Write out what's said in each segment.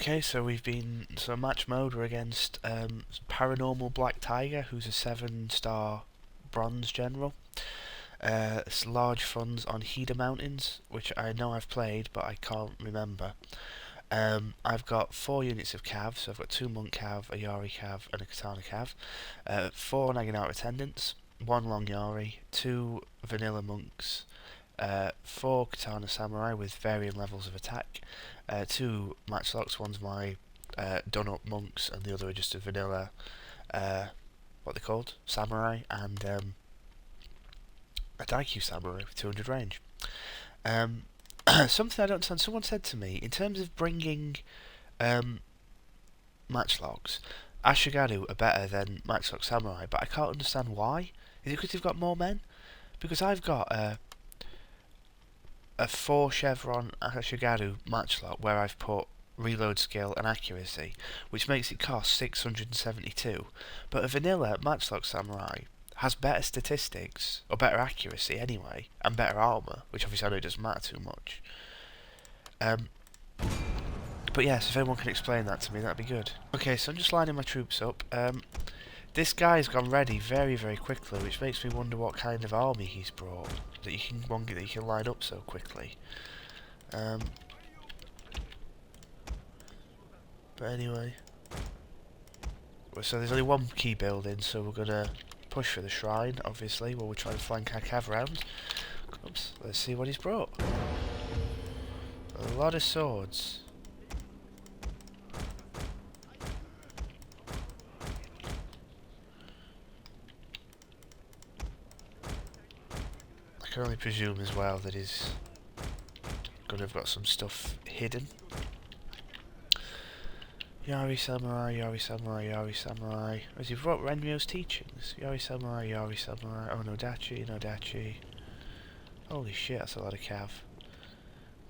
Okay, so match mode. We're against Paranormal Black Tiger, who's a 7-star bronze general. It's large funds on Hida Mountains, which I know I've played, but I can't remember. I've got 4 units of cav, so I've got 2 monk cav, a yari cav, and a katana cav. 4 Naginata attendants, 1 long yari, 2 vanilla monks, 4 katana samurai with varying levels of attack, 2 matchlocks. One's my done-up monks, and the other are just a vanilla, what they called, samurai, and a Daikyu samurai with 200 range. Something I don't understand. Someone said to me, in terms of bringing matchlocks, Ashigaru are better than matchlock samurai, but I can't understand why. Is it because they've got more men? Because I've got a 4 chevron Ashigaru matchlock where I've put reload skill and accuracy, which makes it cost 672. But a vanilla matchlock samurai has better statistics, or better accuracy anyway, and better armour, which obviously I know doesn't matter too much. But yes, if anyone can explain that to me, that'd be good. Okay, so I'm just lining my troops up. This guy's gone ready very, very quickly, which makes me wonder what kind of army he's brought that you can line up so quickly. But anyway, so there's only 1 key building, so we're gonna push for the shrine, obviously, while we're trying to flank our cav round. Oops, let's see what he's brought. A lot of swords. I can only presume as well that he's gonna have got some stuff hidden. Yari samurai, yari samurai, yari samurai. Has he brought Renryo's teachings? Yari samurai, yari samurai. Oh, no dachi, no dachi. Holy shit, that's a lot of cav.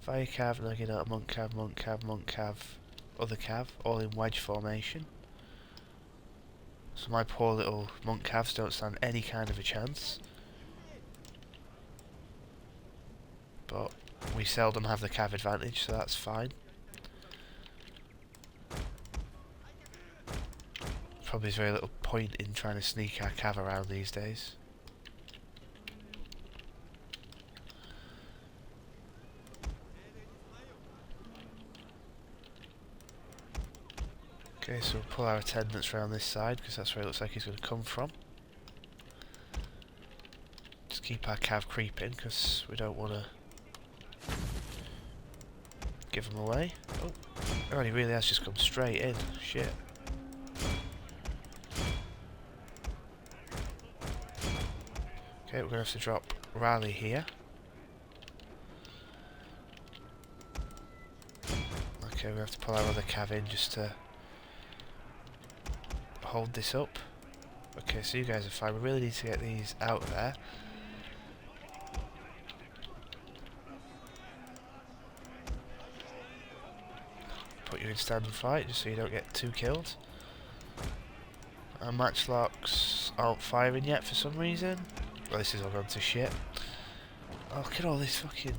Fire cav, Naginata, monk cav, monk cav, monk cav, other cav, all in wedge formation. So my poor little monk cavs don't stand any kind of a chance. But we seldom have the cav advantage, so that's fine. Probably there's very little point in trying to sneak our cav around these days. Okay, so we'll pull our attendants around this side, because that's where it looks like he's going to come from. Just keep our cav creeping, because we don't want to give them away. Oh, he really has just come straight in. Shit. Okay, we're going to have to drop Raleigh here. Okay, we have to pull our other cav in just to hold this up. Okay, so you guys are fine. We really need to get these out there. Put you in stand and fight just so you don't get too killed. Our matchlocks aren't firing yet for some reason. Well, this is all gone to shit. Oh, look at all this fucking...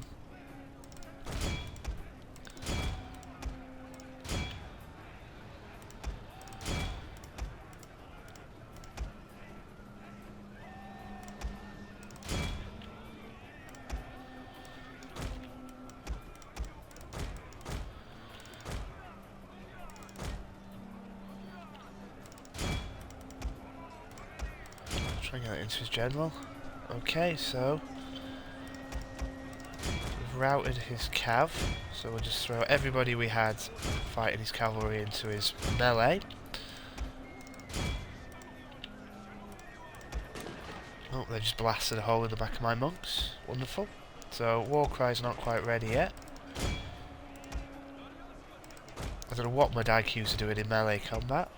Try and get that into his general. Okay, so we've routed his cav, so we'll just throw everybody we had fighting his cavalry into his melee. Oh, they just blasted a hole in the back of my monks. Wonderful. So Warcry's not quite ready yet. I don't know what my Daikyus are doing in melee combat.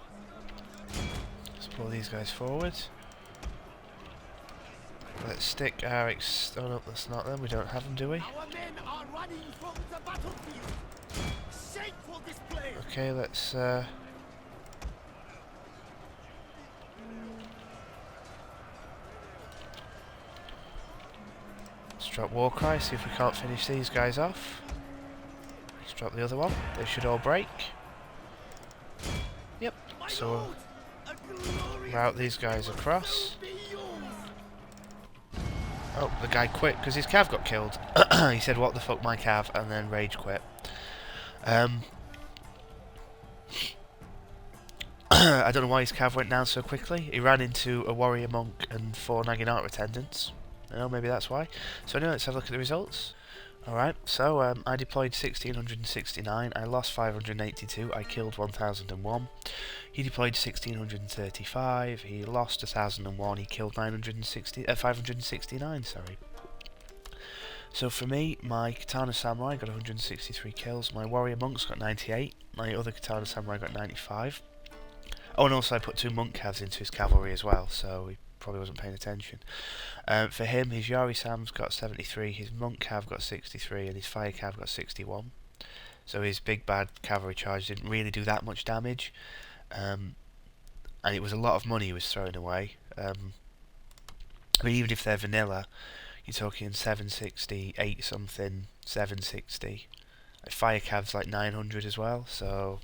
Let's pull these guys forward. Let's stick our oh no, that's not them. We don't have them, do we? Okay, let's drop Warcry, see if we can't finish these guys off. Let's drop the other one. They should all break. So we'll route these guys across. Oh, the guy quit because his cav got killed. He said, "What the fuck, my cav," and then rage quit. I don't know why his cav went down so quickly. He ran into a warrior monk and 4 Naginata attendants. I don't know, maybe that's why. So anyway, let's have a look at the results. Alright, so I deployed 1669, I lost 582, I killed 1001. He deployed 1635, he lost 1001, he killed 569, sorry. So for me, my Katana Samurai got 163 kills, my Warrior Monks got 98, my other Katana Samurai got 95. Oh, and also I put 2 Monk Cavs into his cavalry as well, so he probably wasn't paying attention. For him, his Yari Sam's got 73, his Monk Cav got 63, and his Fire Cav got 61. So his big bad cavalry charge didn't really do that much damage, and it was a lot of money he was throwing away. I mean, even if they're vanilla, you're talking 760, 8 something, 760. Fire Cav's like 900 as well, so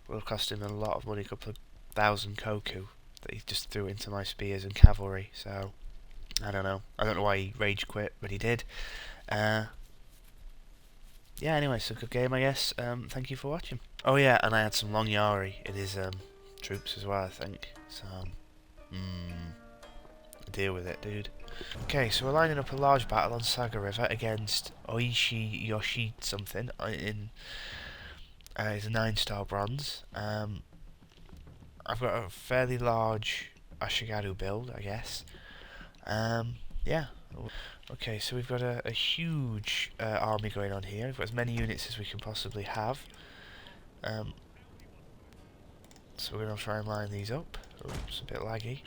it will cost him a lot of money, a couple of thousand koku that he just threw into my spears and cavalry. So I don't know why he rage quit, but he did. Yeah, anyway, so good game, I guess. Thank you for watching. Oh yeah, and I had some long Yari in his troops as well, I think. So deal with it, dude. Okay, so we're lining up a large battle on Saga River against Oishi Yoshi something in he's a 9-star bronze. I've got a fairly large Ashigaru build, I guess. Yeah. Okay, so we've got a huge army going on here. We've got as many units as we can possibly have. So we're going to try and line these up. Oh, it's a bit laggy.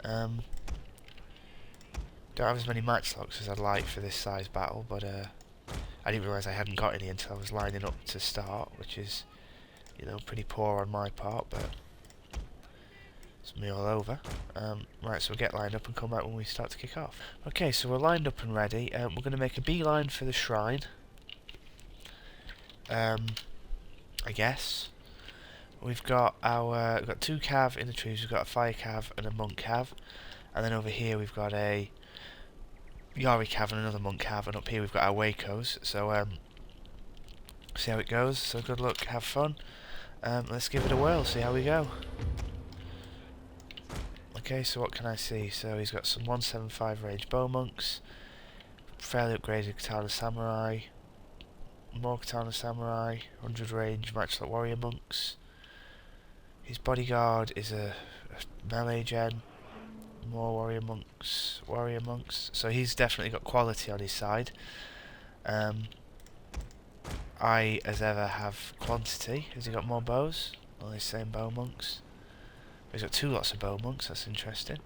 Don't have as many match locks as I'd like for this size battle, but I didn't realise I hadn't got any until I was lining up to start, which is, you know, pretty poor on my part, but it's me all over. Right, so we'll get lined up and come back when we start to kick off. Okay, so we're lined up and ready. We're going to make a beeline for the shrine. I guess. We've got 2 cav in the trees, we've got a fire cav and a monk cav. And then over here we've got a Yari cav and another monk cav, and up here we've got our Wakos. So see how it goes. So good luck, have fun. Let's give it a whirl, see how we go. Okay, so what can I see? So he's got some 175 range bow monks, fairly upgraded Katana Samurai, more Katana Samurai, 100 range matchlock warrior monks. His bodyguard is a melee gen, more warrior monks. So he's definitely got quality on his side. I, as ever, have quantity. Has he got more bows? All these same bow monks. He's got 2 lots of bow monks, that's interesting.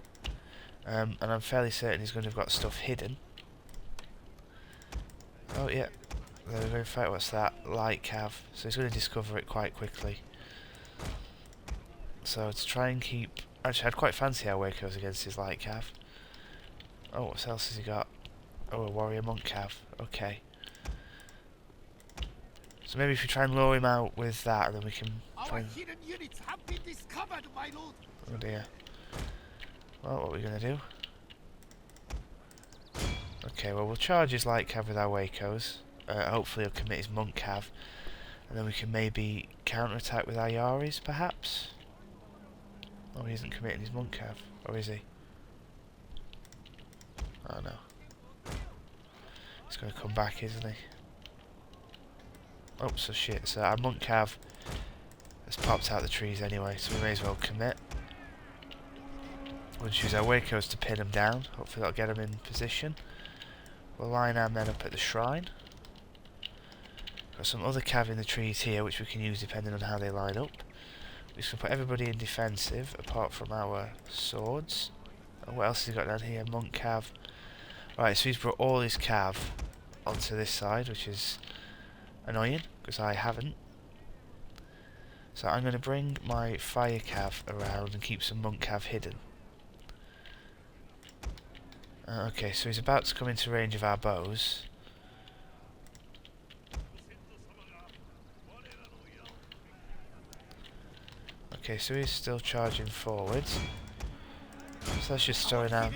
And I'm fairly certain he's going to have got stuff hidden. Oh yeah, they're going to fight, what's that? Light cav. So he's going to discover it quite quickly. So to try and keep... Actually, I'd quite fancy how Wake goes against his light cav. Oh, what else has he got? Oh, a warrior monk cav. Okay. So maybe if we try and lure him out with that, and then we can try and... Oh dear. Well, what are we going to do? Okay, well we'll charge his light cav with our Wakos. Hopefully he'll commit his monk cav. And then we can maybe counter-attack with our Yaris, perhaps? Oh, he isn't committing his monk cav. Or is he? Oh no. He's going to come back, isn't he? Oh, so shit. So our monk cav has popped out the trees anyway, so we may as well commit. We'll choose our Wakos to pin him down. Hopefully that'll get him in position. We'll line our men up at the shrine. Got some other cav in the trees here, which we can use depending on how they line up. We're just going to put everybody in defensive, apart from our swords. And what else has he got down here? Monk cav. Right, so he's brought all his cav onto this side, which is annoying, because I haven't. So I'm going to bring my fire cav around and keep some monk cav hidden. Okay, so he's about to come into range of our bows. Okay, Okay, so he's still charging forwards. So let's just throw in our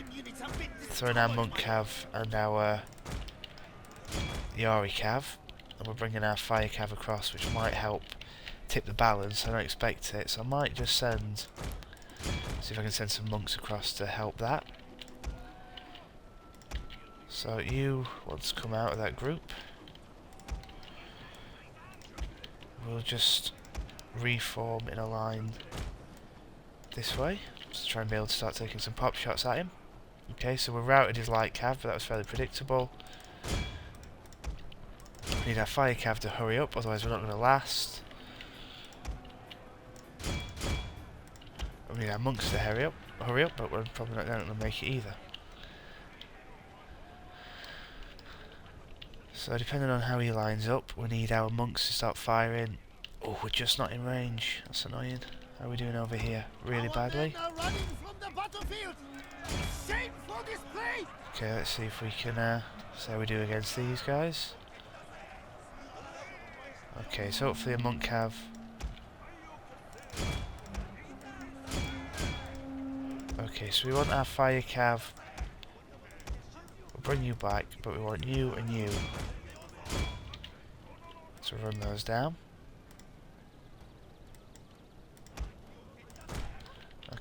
monk cav and our Yari cav, and we're bringing our fire cav across, which might help tip the balance. I don't expect it, so I might just see if I can send some monks across to help that. So you want to come out of that group. We'll just reform in a line this way, just to try and be able to start taking some pop shots at him. Okay, so we routed his light cav, but that was fairly predictable. We need our fire cav to hurry up, otherwise we're not going to last. We need our monks to hurry up, but we're probably not going to make it either. So depending on how he lines up, we need our monks to start firing. Oh, we're just not in range. That's annoying. How are we doing over here? Really badly. Okay, let's see if we can see how we do against these guys. Okay, so hopefully a monk cav. Okay, so we want our fire cav. We'll bring you back, but we want you and you. So run those down.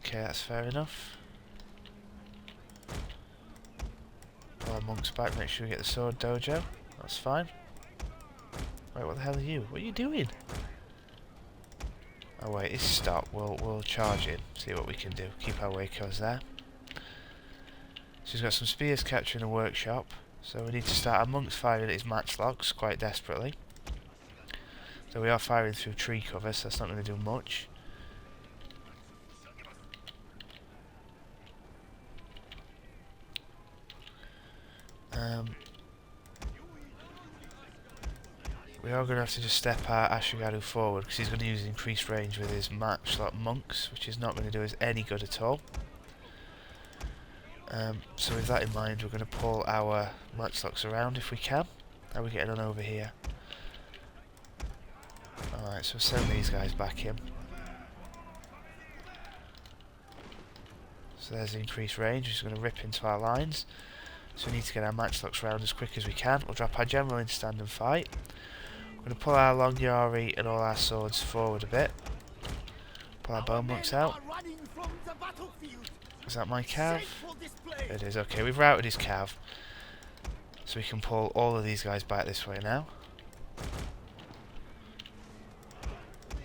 Okay, that's fair enough. Pull our monks back, make sure we get the sword dojo. That's fine. Right, what the hell are you? What are you doing? Oh wait, it's stop. We'll charge in, see what we can do. Keep our Wakos there. So he's got some spears capturing the workshop. So we need to start our monks firing at his matchlocks quite desperately. So we are firing through tree cover, so that's not going to do much. We are going to have to just step our Ashigaru forward because he's going to use increased range with his matchlock monks, which is not going to do us any good at all. So with that in mind, we're going to pull our matchlocks around if we can. How are we getting on over here? Alright, so send these guys back in. So there's the increased range, which is going to rip into our lines. So we need to get our matchlocks round as quick as we can. We'll drop our general in stand and fight. We're going to pull our long Yari and all our swords forward a bit. Pull our bone monks out. Is that my cav? It is, okay, we've routed his cav. So we can pull all of these guys back this way now.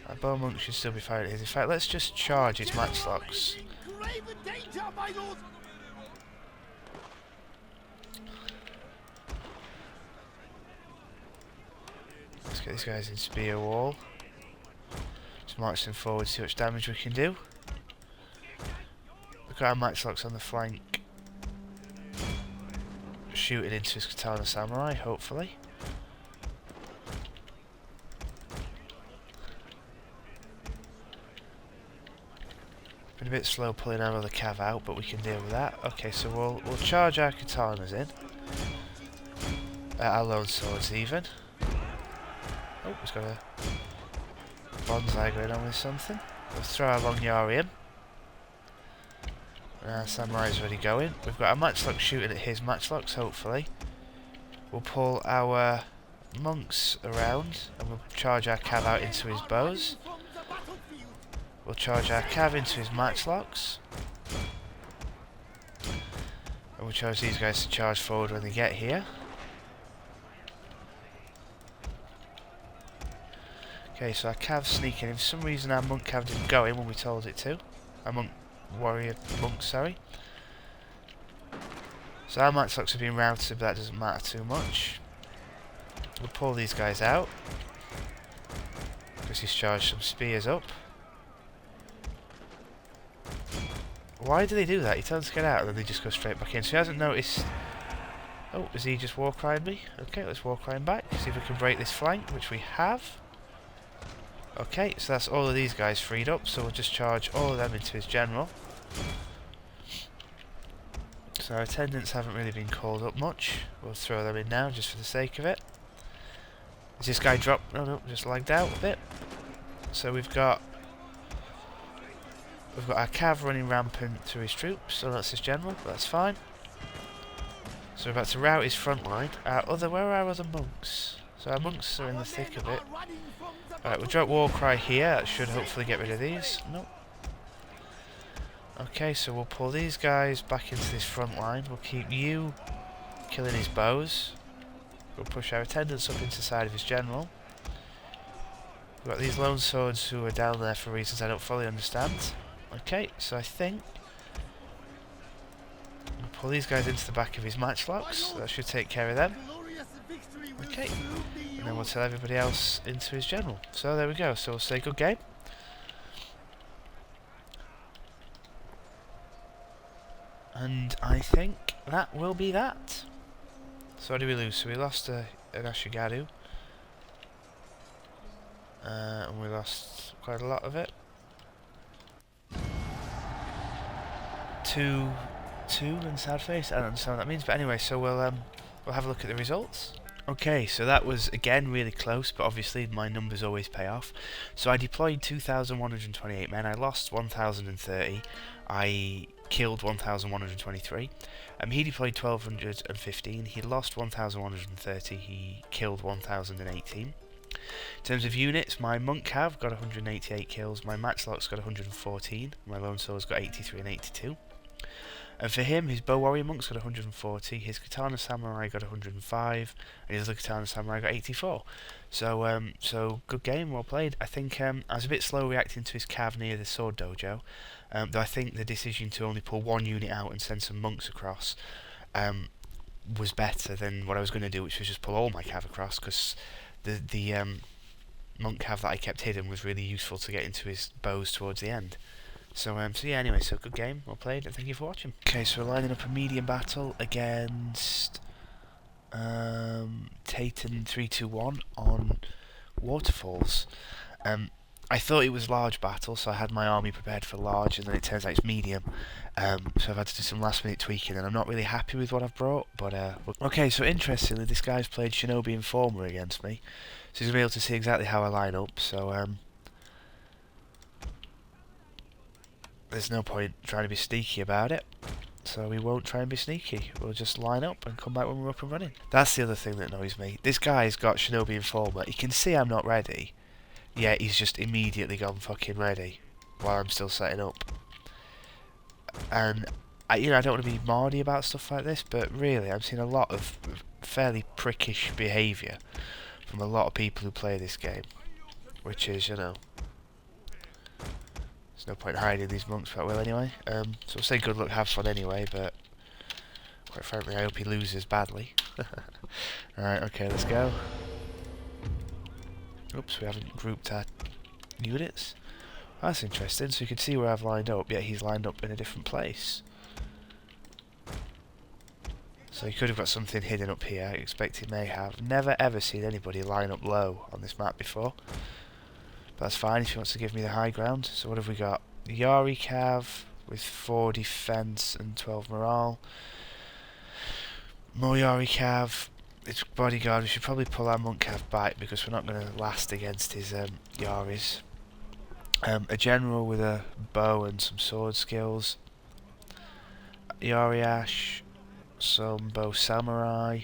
Our bone monks should still be firing at his. In fact, let's just charge his matchlocks. Let's get these guys in spear wall. Just march them forward, see how much damage we can do. Look at our matchlocks on the flank. Shooting into his katana samurai, hopefully. Been a bit slow pulling our other cav out, but we can deal with that. Okay, so we'll charge our katanas in. Our lone swords even. Oh, he's got a bonsai going on with something. We'll throw our long Yari in. Our samurai's already going. We've got our matchlock shooting at his matchlocks, hopefully. We'll pull our monks around and we'll charge our cav out into his bows. We'll charge our cav into his matchlocks. And we'll charge these guys to charge forward when they get here. Okay, so our cav's sneaking in. For some reason our monk cav didn't go in when we told it to. Our monk sorry. So our matchlocks are being routed, but that doesn't matter too much. We'll pull these guys out. Because he's charged some spears up. Why do they do that? He tells them to get out and then they just go straight back in. So he hasn't noticed... Oh, is he just war crying me? Okay, let's war crying back. See if we can break this flank, which we have. Okay, so that's all of these guys freed up, so we'll just charge all of them into his general. So our attendants haven't really been called up much. We'll throw them in now, just for the sake of it. Is this guy dropped? No, just lagged out a bit. So we've got We've got our cav running rampant through his troops, so that's his general, but that's fine. So we're about to rout his front line. Where are our other monks? So our monks are in the thick of it. Alright, we'll drop war cry here, that should hopefully get rid of these. Nope. Okay, so we'll pull these guys back into this front line. We'll keep you killing his bows. We'll push our attendants up into the side of his general. We've got these lone swords who are down there for reasons I don't fully understand. Okay, so I think we'll pull these guys into the back of his matchlocks. That should take care of them. Okay, and then we'll tell everybody else into his general. So there we go. So we'll say good game. And I think that will be that. So what did we lose? So we lost an Ashigaru. And we lost quite a lot of it. Two and sad face. I don't understand what that means, but anyway, so we'll have a look at the results. Okay, so that was again really close, but obviously my numbers always pay off. So I deployed 2,128 men. I lost 1,030. I killed 1,123. He deployed 1,215. He lost 1,130. He killed 1,018. In terms of units, my monk cav got 188 kills. My matchlock's got 114. My lone sword's got 83 and 82. And for him, his bow warrior monk's got 140, his katana samurai got 105, and his other katana samurai got 84. So, so good game, well played. I think I was a bit slow reacting to his cav near the sword dojo, though I think the decision to only pull one unit out and send some monks across was better than what I was going to do, which was just pull all my cav across, because the monk cav that I kept hidden was really useful to get into his bows towards the end. So yeah, anyway, so good game, well played, and thank you for watching. Okay, so we're lining up a medium battle against Taten 321 on Waterfalls. I thought it was large battle, so I had my army prepared for large, and then it turns out it's medium. So I've had to do some last minute tweaking, and I'm not really happy with what I've brought, but okay, so interestingly, this guy's played Shinobi Informer against me, so he's going to be able to see exactly how I line up, so there's no point trying to be sneaky about it, so we won't try and be sneaky. We'll just line up and come back when we're up and running. That's the other thing that annoys me. This guy's got Shinobi Informer. He can see I'm not ready, yet he's just immediately gone fucking ready while I'm still setting up. And I don't want to be mardy about stuff like this, but really I'm seeing a lot of fairly prickish behaviour from a lot of people who play this game, which is, there's no point hiding these monks that well anyway. So we'll say good luck, have fun anyway, but quite frankly I hope he loses badly. Alright, okay, let's go. Oops, we haven't grouped our units. That's interesting, so you can see where I've lined up, yet he's lined up in a different place. So he could have got something hidden up here, I expect he may have. Never ever seen anybody line up low on this map before. That's fine if he wants to give me the high ground. So what have we got? Yari Cav with 4 defense and 12 morale. More Yari Cav. It's bodyguard. We should probably pull our monk Cav back because we're not going to last against his Yaris. A general with a bow and some sword skills. Yari Ash. Some bow samurai.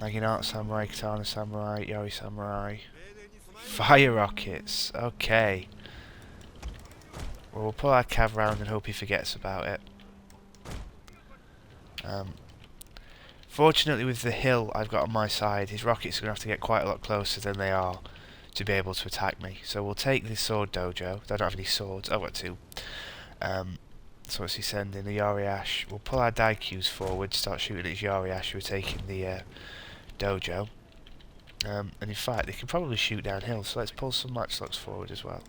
Naginata samurai, katana samurai, yari samurai. Fire rockets, okay. Well, we'll pull our cav round and hope he forgets about it. Fortunately with the hill I've got on my side, his rockets are going to have to get quite a lot closer than they are to be able to attack me. So we'll take the sword dojo. I don't have any swords, I've got 2. So what's he sending? The Yari Ash. We'll pull our Daikyus forward, start shooting at his Yari Ash who are taking the dojo. And in fact, they can probably shoot downhill, so let's pull some matchlocks forward as well.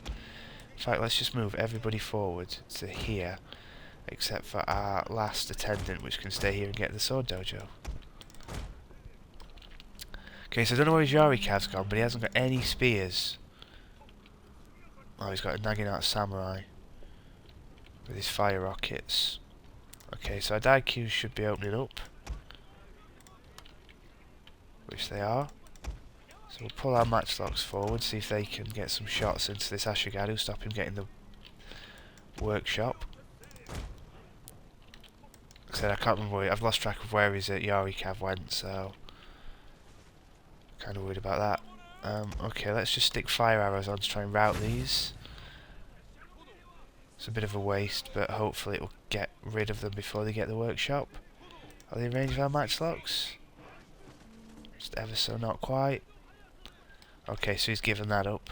In fact, let's just move everybody forward to here, except for our last attendant, which can stay here and get the sword dojo. Okay, so I don't know where his Yari Cav's gone, but he hasn't got any spears. Oh, he's got a Naginata samurai with his fire rockets. Okay, so our Daikyus should be opening up, which they are. So we'll pull our matchlocks forward, see if they can get some shots into this Ashigadu, stop him getting the workshop. Like I said, I can't remember I've lost track of where his Yari Cav went, so kind of worried about that. Okay, let's just stick fire arrows on to try and route these. It's a bit of a waste, but hopefully it will get rid of them before they get the workshop. Are they in range of our matchlocks? Just ever so not quite. Okay, so he's given that up.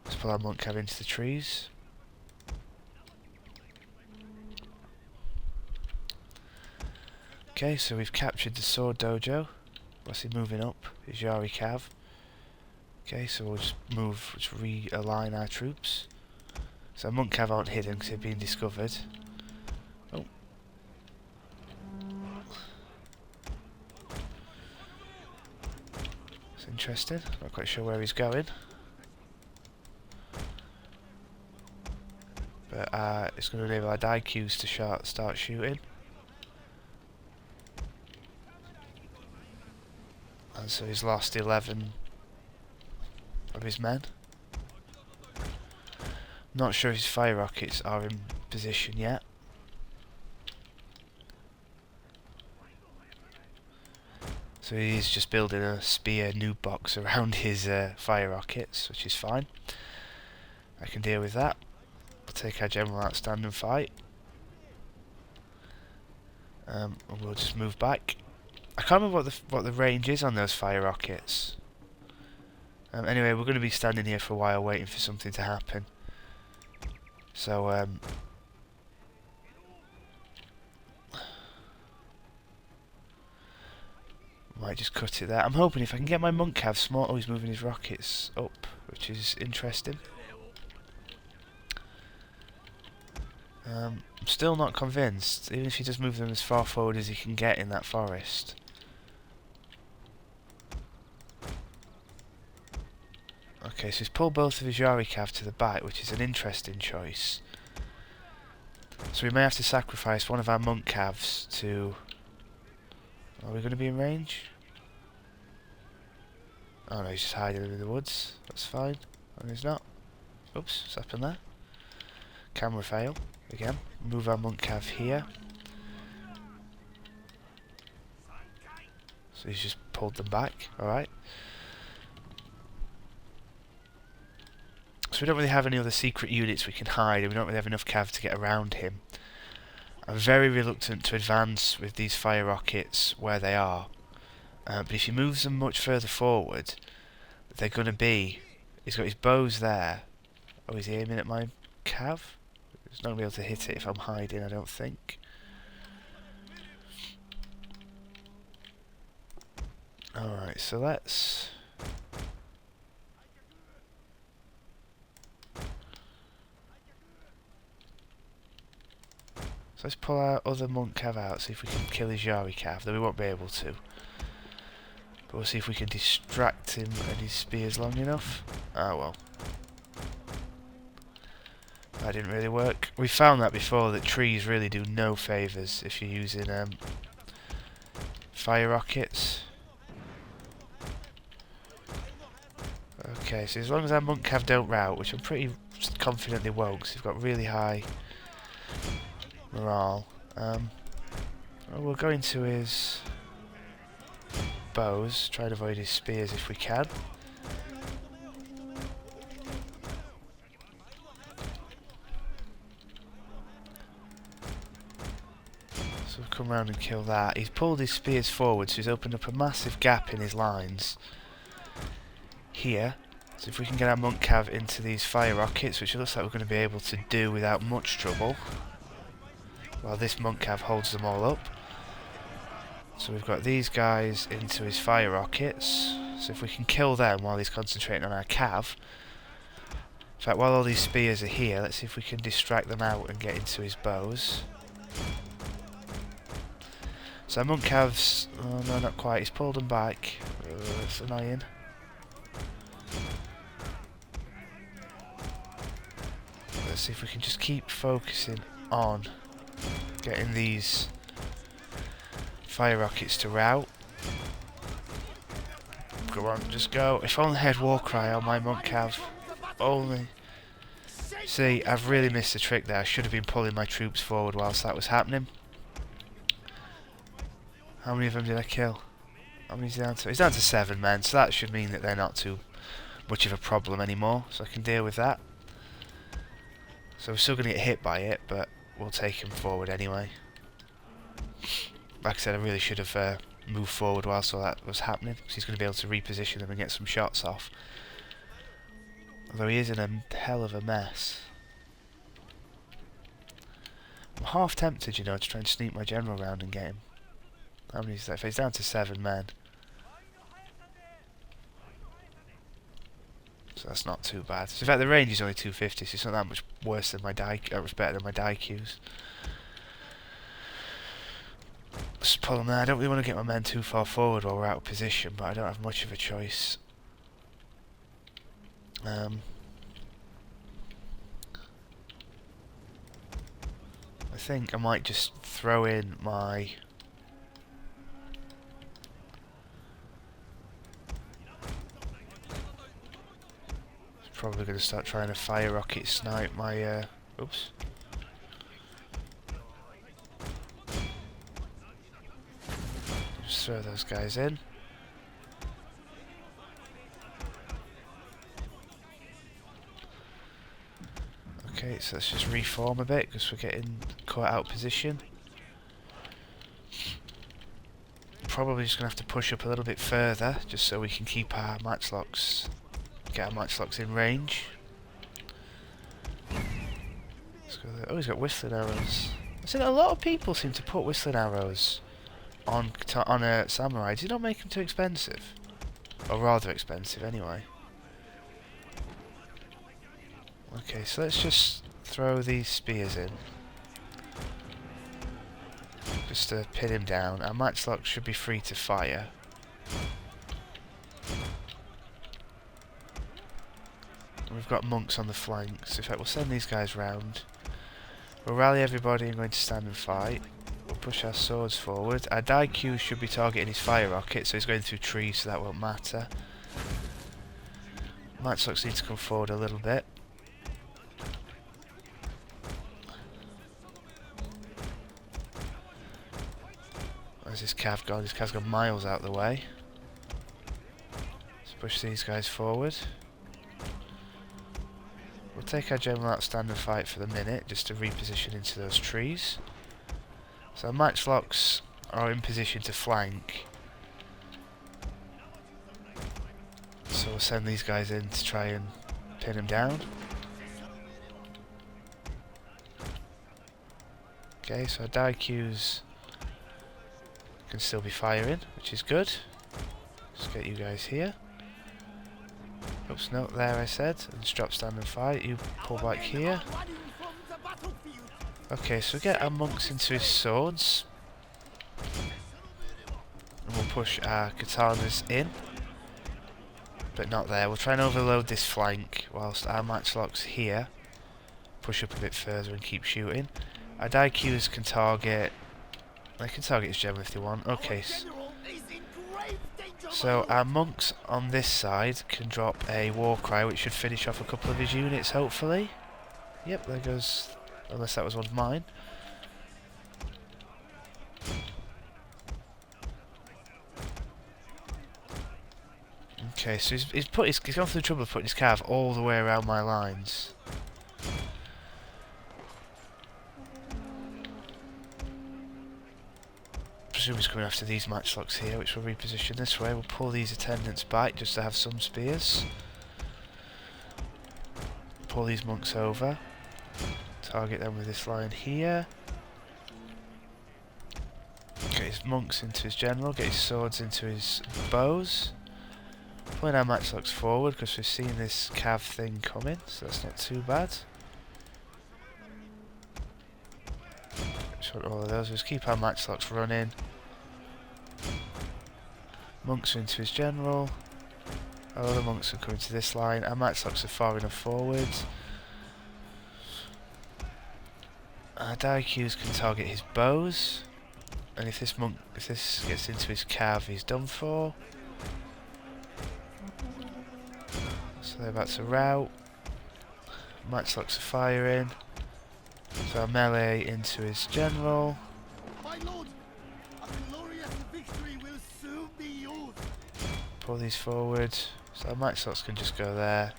Let's pull our monk cav into the trees. Okay, so we've captured the sword dojo. What's he moving up? His Yari Cav. Okay, so we'll just realign our troops. So monk cav aren't hidden because they've been discovered. Oh. It's interesting. Not quite sure where he's going. But it's going to enable our die queues to start shooting. And so he's lost 11 of his men. Not sure his fire rockets are in position yet. So he's just building a spear noob box around his fire rockets, which is fine. I can deal with that. We'll take our general out, stand and fight. And we'll just move back. I can't remember what the range is on those fire rockets. Anyway, we're going to be standing here for a while waiting for something to happen. So, might just cut it there. I'm hoping if I can get my monk cav smart. Oh, he's moving his rockets up, which is interesting. I'm still not convinced, even if he does move them as far forward as he can get in that forest. Okay, so he's pulled both of his Yari Cav to the back, which is an interesting choice. So we may have to sacrifice one of our monk Cavs to... Are we going to be in range? Oh no, he's just hiding in the woods. That's fine. And he's not. Oops, what's happened there? Camera fail. Again. Move our monk Cav here. So he's just pulled them back. Alright. So we don't really have any other secret units we can hide, and we don't really have enough cav to get around him. I'm very reluctant to advance with these fire rockets where they are. But if he moves them much further forward, they're going to be... He's got his bows there. Oh, is he aiming at my cav? He's not going to be able to hit it if I'm hiding, I don't think. Alright, so let's... So let's pull our other monk cav out, see if we can kill his Yari cav, though we won't be able to. But we'll see if we can distract him and his spears long enough. Ah well. That didn't really work. We found that before, that trees really do no favours if you're using fire rockets. Okay, so as long as our monk cav don't rout, which I'm pretty confident they won't, because they've got really high morale. We'll go into his bows, try and avoid his spears if we can. So we'll come around and kill that. He's pulled his spears forward, so he's opened up a massive gap in his lines here. So if we can get our monk cav into these fire rockets, which it looks like we're going to be able to do without much trouble, while this monk cav holds them all up. So we've got these guys into his fire rockets. So if we can kill them while he's concentrating on our cav. In fact, while all these spears are here, let's see if we can distract them out and get into his bows. So our monk cav's... Oh no, not quite. He's pulled them back. That's annoying. Let's see if we can just keep focusing on getting these fire rockets to rout. Go on, just go. If only I had war cry on my monk cav. Only. See, I've really missed the trick there. I should have been pulling my troops forward whilst that was happening. How many of them did I kill? How many is he down to? He's down to 7 men, so that should mean that they're not too much of a problem anymore. So I can deal with that. So we're still going to get hit by it, but we'll take him forward anyway. Like I said, I really should have moved forward whilst all that was happening, because he's going to be able to reposition them and get some shots off. Although he is in a hell of a mess. I'm half tempted, you know, to try and sneak my general round and get him. How many is that? If he's down to 7 men. So that's not too bad. So in fact, the range is only 250, so it's not that much worse than my die. It's better than my die queues. Just pull them there. I don't really want to get my men too far forward while we're out of position, but I don't have much of a choice. I think I might just throw in my... Probably going to start trying to fire rocket snipe my... oops. Just throw those guys in. Okay, so let's just reform a bit because we're getting caught out of position. Probably just going to have to push up a little bit further just so we can keep our matchlocks, get our matchlocks in range. Let's go there. Oh, he's got whistling arrows. I see that a lot of people seem to put whistling arrows on a samurai. Does he not make them too expensive? Or rather expensive anyway. Okay, so let's just throw these spears in. Just to pin him down. Our matchlock should be free to fire. We've got monks on the flanks. In fact, we'll send these guys round. We'll rally everybody and going to stand and fight. We'll push our swords forward. Our Daikyu should be targeting his fire rocket, so he's going through trees, so that won't matter. Matchlocks need to come forward a little bit. Where's this cav gone? This cav's gone miles out the way. Let's push these guys forward. We'll take our general out, stand and fight for the minute, just to reposition into those trees. So our matchlocks are in position to flank. So we'll send these guys in to try and pin him down. Okay, so our Daikyus can still be firing, which is good. Let's get you guys here. Oops, no, there I said. And just drop, stand and fight. You pull back here. Okay, so we get our monks into his swords. And we'll push our katanas in. But not there. We'll try and overload this flank whilst our matchlocks here push up a bit further and keep shooting. Our Daikyus can target... They can target his general if they want. Okay. So our monks on this side can drop a war cry, which should finish off a couple of his units, hopefully. Yep, there goes... Unless that was one of mine. Okay, so he's gone through the trouble of putting his cav all the way around my lines. I presume he's coming after these matchlocks here, which we'll reposition this way. We'll pull these attendants back just to have some spears. Pull these monks over. Target them with this line here. Get his monks into his general, get his swords into his bows. Pulling our matchlocks forward because we've seen this cav thing coming, so that's not too bad. Just want all of those. Just keep our matchlocks running. Monks are into his general. Our other monks are coming to this line. Our matchlocks are far enough forward. Our Daikyus can target his bows. And if this gets into his cav, he's done for. So they're about to rout. Matchlocks are firing. So I'll melee into his general. My lord, a glorious victory will soon be yours. Pull these forward. So Matchlocks can just go there.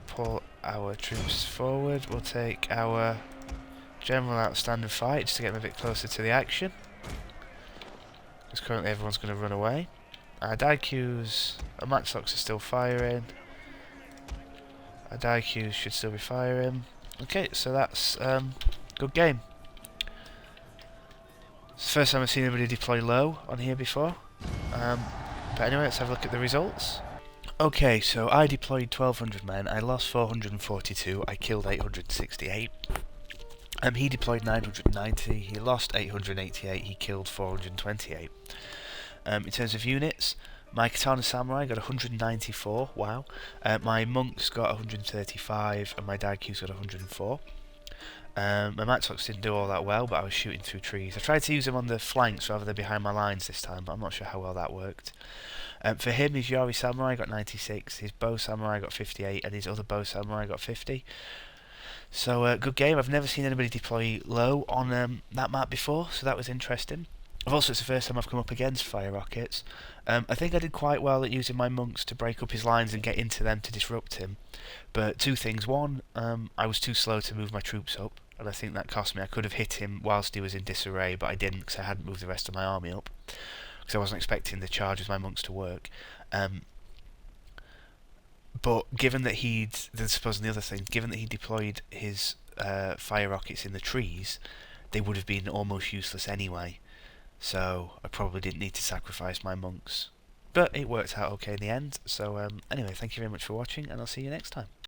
Pull our troops forward. We'll take our general out standing fight just to get him a bit closer to the action. Because currently everyone's going to run away. Our Daikyus, our Matchlocks are still firing. Our Daikyus should still be firing. Okay, so that's good game. It's the first time I've seen anybody deploy low on here before. But anyway, let's have a look at the results. Okay, so I deployed 1200 men, I lost 442, I killed 868. He deployed 990, he lost 888, he killed 428. In terms of units, my Katana Samurai got 194, wow. My Monks got 135, and my Daikyus got 104. My Matchlocks didn't do all that well, but I was shooting through trees. I tried to use them on the flanks rather than behind my lines this time, but I'm not sure how well that worked. For him, his Yori Samurai got 96, his Bow Samurai got 58, and his other Bow Samurai got 50. So, good game. I've never seen anybody deploy low on that map before, so that was interesting. Also, it's the first time I've come up against fire rockets. I think I did quite well at using my Monks to break up his lines and get into them to disrupt him. But two things. One, I was too slow to move my troops up, and I think that cost me. I could have hit him whilst he was in disarray, but I didn't because I hadn't moved the rest of my army up. Because I wasn't expecting the charge with my Monks to work. But given that the other thing, given that he deployed his fire rockets in the trees, they would have been almost useless anyway. So I probably didn't need to sacrifice my Monks. But it worked out okay in the end. So anyway, thank you very much for watching, and I'll see you next time.